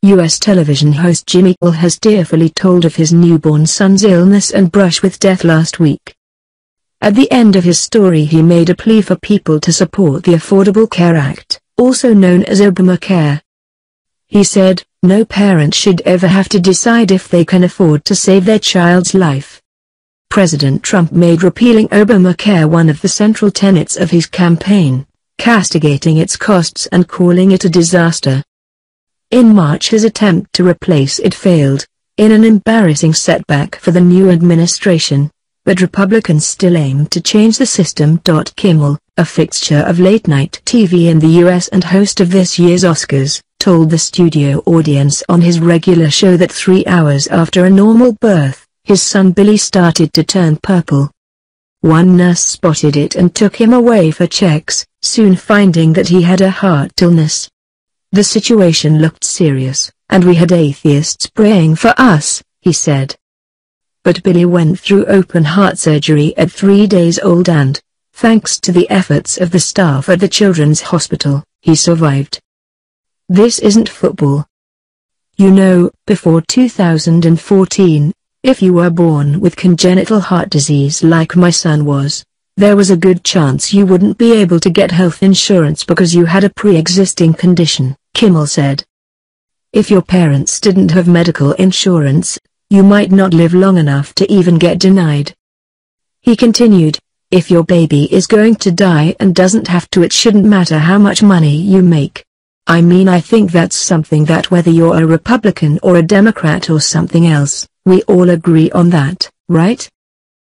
U.S. television host Jimmy Kimmel has tearfully told of his newborn son's illness and brush with death last week. At the end of his story, he made a plea for people to support the Affordable Care Act, also known as Obamacare. He said, "No parent should ever have to decide if they can afford to save their child's life." President Trump made repealing Obamacare one of the central tenets of his campaign, castigating its costs and calling it a disaster. In March, his attempt to replace it failed, in an embarrassing setback for the new administration. But Republicans still aim to change the system.Kimmel, a fixture of late-night TV in the U.S. and host of this year's Oscars, told the studio audience on his regular show that 3 hours after a normal birth, his son Billy started to turn purple. One nurse spotted it and took him away for checks, soon finding that he had a heart illness. "The situation looked serious, and we had atheists praying for us," he said. But Billy went through open heart surgery at 3 days old and, thanks to the efforts of the staff at the Children's Hospital, he survived. This isn't football. You know, before 2014, if you were born with congenital heart disease like my son was, there was a good chance you wouldn't be able to get health insurance because you had a pre-existing condition, Kimmel said. If your parents didn't have medical insurance, you might not live long enough to even get denied. He continued, "If your baby is going to die and doesn't have to, it shouldn't matter how much money you make. I mean, I think that's something that whether you're a Republican or a Democrat or something else, we all agree on that, right?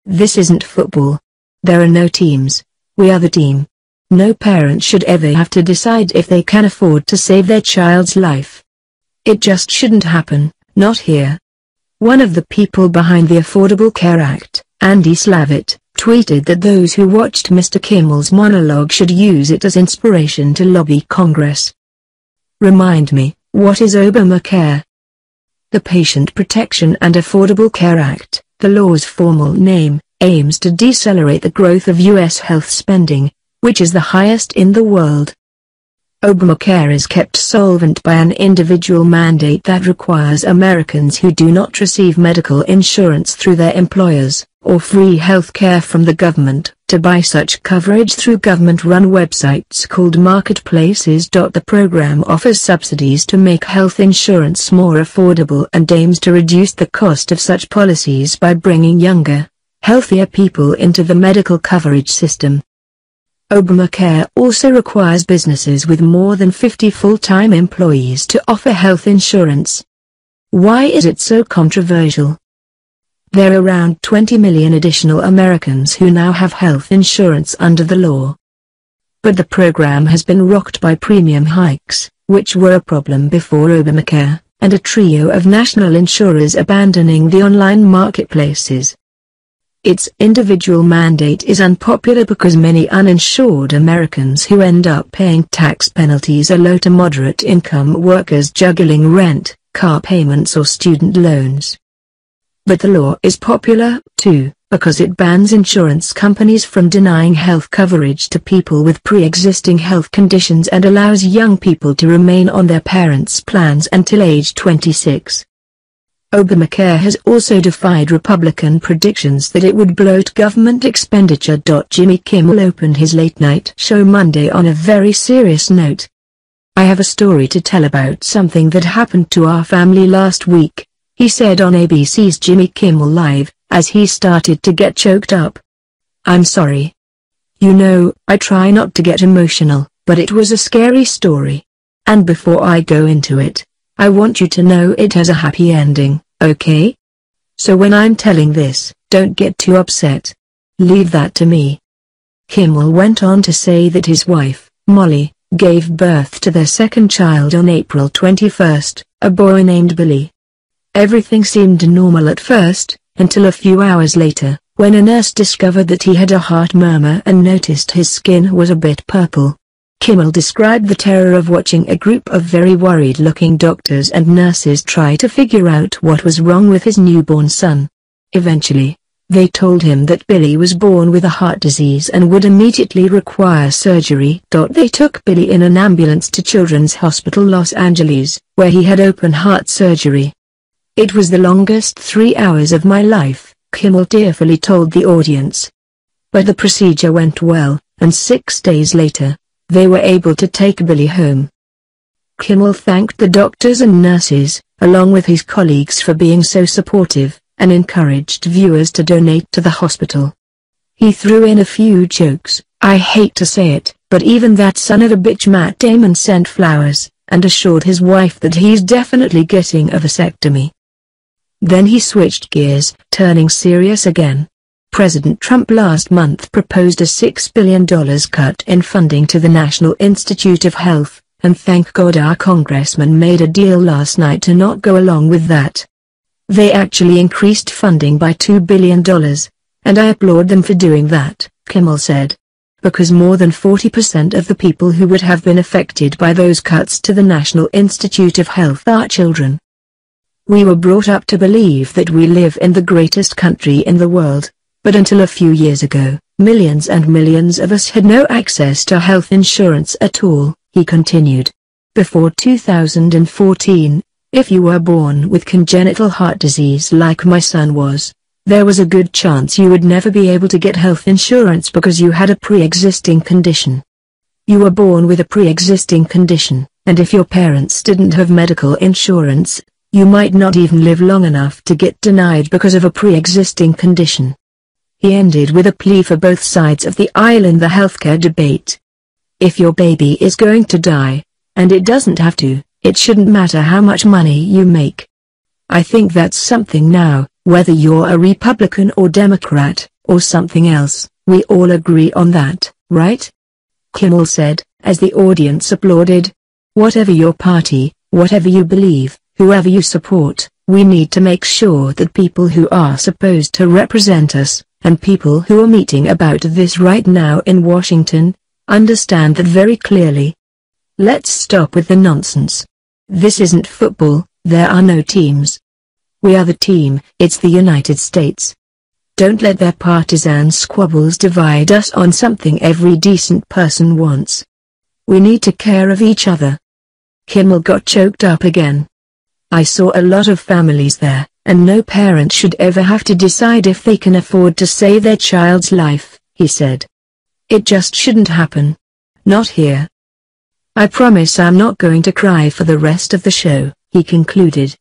This isn't football. There are no teams. We are the team. No parent should ever have to decide if they can afford to save their child's life. It just shouldn't happen, not here." One of the people behind the Affordable Care Act, Andy Slavitt, tweeted that those who watched Mr. Kimmel's monologue should use it as inspiration to lobby Congress. "Remind me, what is Obamacare?" The Patient Protection and Affordable Care Act, the law's formal name, aims to decelerate the growth of U.S. health spending, which is the highest in the world. Obamacare is kept solvent by an individual mandate that requires Americans who do not receive medical insurance through their employers, or free health care from the government, to buy such coverage through government-run websites called marketplaces. The program offers subsidies to make health insurance more affordable and aims to reduce the cost of such policies by bringing younger, healthier people into the medical coverage system. Obamacare also requires businesses with more than 50 full-time employees to offer health insurance. Why is it so controversial? There are around 20 million additional Americans who now have health insurance under the law. But the program has been rocked by premium hikes, which were a problem before Obamacare, and a trio of national insurers abandoning the online marketplaces. Its individual mandate is unpopular because many uninsured Americans who end up paying tax penalties are low to moderate income workers juggling rent, car payments or student loans. But the law is popular, too, because it bans insurance companies from denying health coverage to people with pre-existing health conditions and allows young people to remain on their parents' plans until age 26. Obamacare has also defied Republican predictions that it would bloat government expenditure. Jimmy Kimmel opened his late-night show Monday on a very serious note. "I have a story to tell about something that happened to our family last week," he said on ABC's Jimmy Kimmel Live, as he started to get choked up. "I'm sorry. You know, I try not to get emotional, but it was a scary story. And before I go into it, I want you to know it has a happy ending, okay? So when I'm telling this, don't get too upset. Leave that to me." Kimmel went on to say that his wife, Molly, gave birth to their second child on April 21, a boy named Billy. Everything seemed normal at first, until a few hours later, when a nurse discovered that he had a heart murmur and noticed his skin was a bit purple. Kimmel described the terror of watching a group of very worried-looking doctors and nurses try to figure out what was wrong with his newborn son. Eventually, They told him that Billy was born with a heart disease and would immediately require surgery. They took Billy in an ambulance to Children's Hospital Los Angeles, where he had open heart surgery. "It was the longest 3 hours of my life," Kimmel tearfully told the audience. But the procedure went well, and 6 days later, they were able to take Billy home. Kimmel thanked the doctors and nurses, along with his colleagues, for being so supportive, and encouraged viewers to donate to the hospital. He threw in a few jokes. "I hate to say it, but even that son of a bitch Matt Damon sent flowers," and assured his wife that he's definitely getting a vasectomy. Then he switched gears, turning serious again. President Trump last month proposed a $6 billion cut in funding to the National Institute of Health, and thank God our congressman made a deal last night to not go along with that. "They actually increased funding by $2 billion, and I applaud them for doing that," Kimmel said. "Because more than 40% of the people who would have been affected by those cuts to the National Institute of Health are children. We were brought up to believe that we live in the greatest country in the world, but until a few years ago, millions and millions of us had no access to health insurance at all," he continued. "Before 2014, if you were born with congenital heart disease like my son was, there was a good chance you would never be able to get health insurance because you had a pre-existing condition. You were born with a pre-existing condition, and if your parents didn't have medical insurance, you might not even live long enough to get denied because of a pre-existing condition." He ended with a plea for both sides of the aisle in the healthcare debate. "If your baby is going to die, and it doesn't have to, it shouldn't matter how much money you make. I think that's something now, whether you're a Republican or Democrat, or something else, we all agree on that, right?" Kimmel said, as the audience applauded. "Whatever your party, whatever you believe, whoever you support, we need to make sure that people who are supposed to represent us, and people who are meeting about this right now in Washington, understand that very clearly. Let's stop with the nonsense. This isn't football, there are no teams. We are the team, it's the United States. Don't let their partisan squabbles divide us on something every decent person wants. We need to care of each other." Kimmel got choked up again. "I saw a lot of families there, and no parent should ever have to decide if they can afford to save their child's life," he said. "It just shouldn't happen. Not here. I promise I'm not going to cry for the rest of the show," he concluded.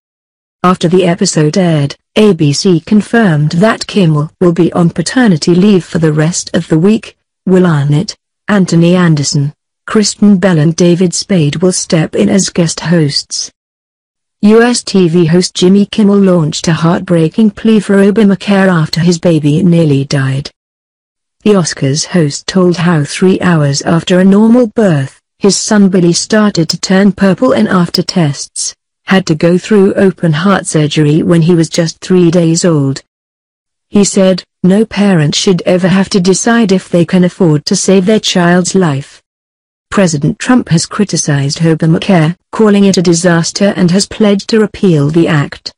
After the episode aired, ABC confirmed that Kimmel will be on paternity leave for the rest of the week. Will Arnett, Anthony Anderson, Kristen Bell and David Spade will step in as guest hosts. U.S. TV host Jimmy Kimmel launched a heartbreaking plea for Obamacare after his baby nearly died. The Oscars host told how 3 hours after a normal birth, his son Billy started to turn purple and after tests, had to go through open heart surgery when he was just 3 days old. He said, "No parent should ever have to decide if they can afford to save their child's life." President Trump has criticized Obamacare, calling it a disaster and has pledged to repeal the act.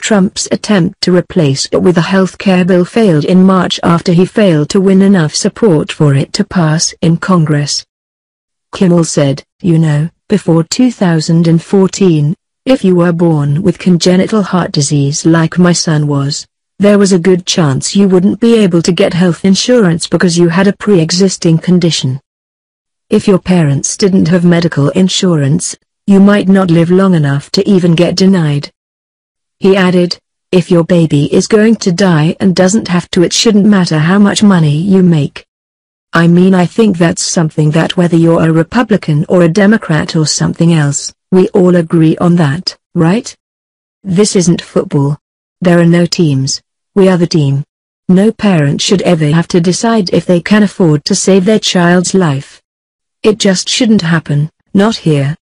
Trump's attempt to replace it with a health care bill failed in March after he failed to win enough support for it to pass in Congress. Kimmel said, "Before 2014, if you were born with congenital heart disease like my son was, there was a good chance you wouldn't be able to get health insurance because you had a pre-existing condition. If your parents didn't have medical insurance, you might not live long enough to even get denied." He added, "If your baby is going to die and doesn't have to, it shouldn't matter how much money you make. I think that's something that whether you're a Republican or a Democrat or something else, we all agree on that, right? This isn't football. There are no teams, we are the team. No parent should ever have to decide if they can afford to save their child's life. It just shouldn't happen, not here."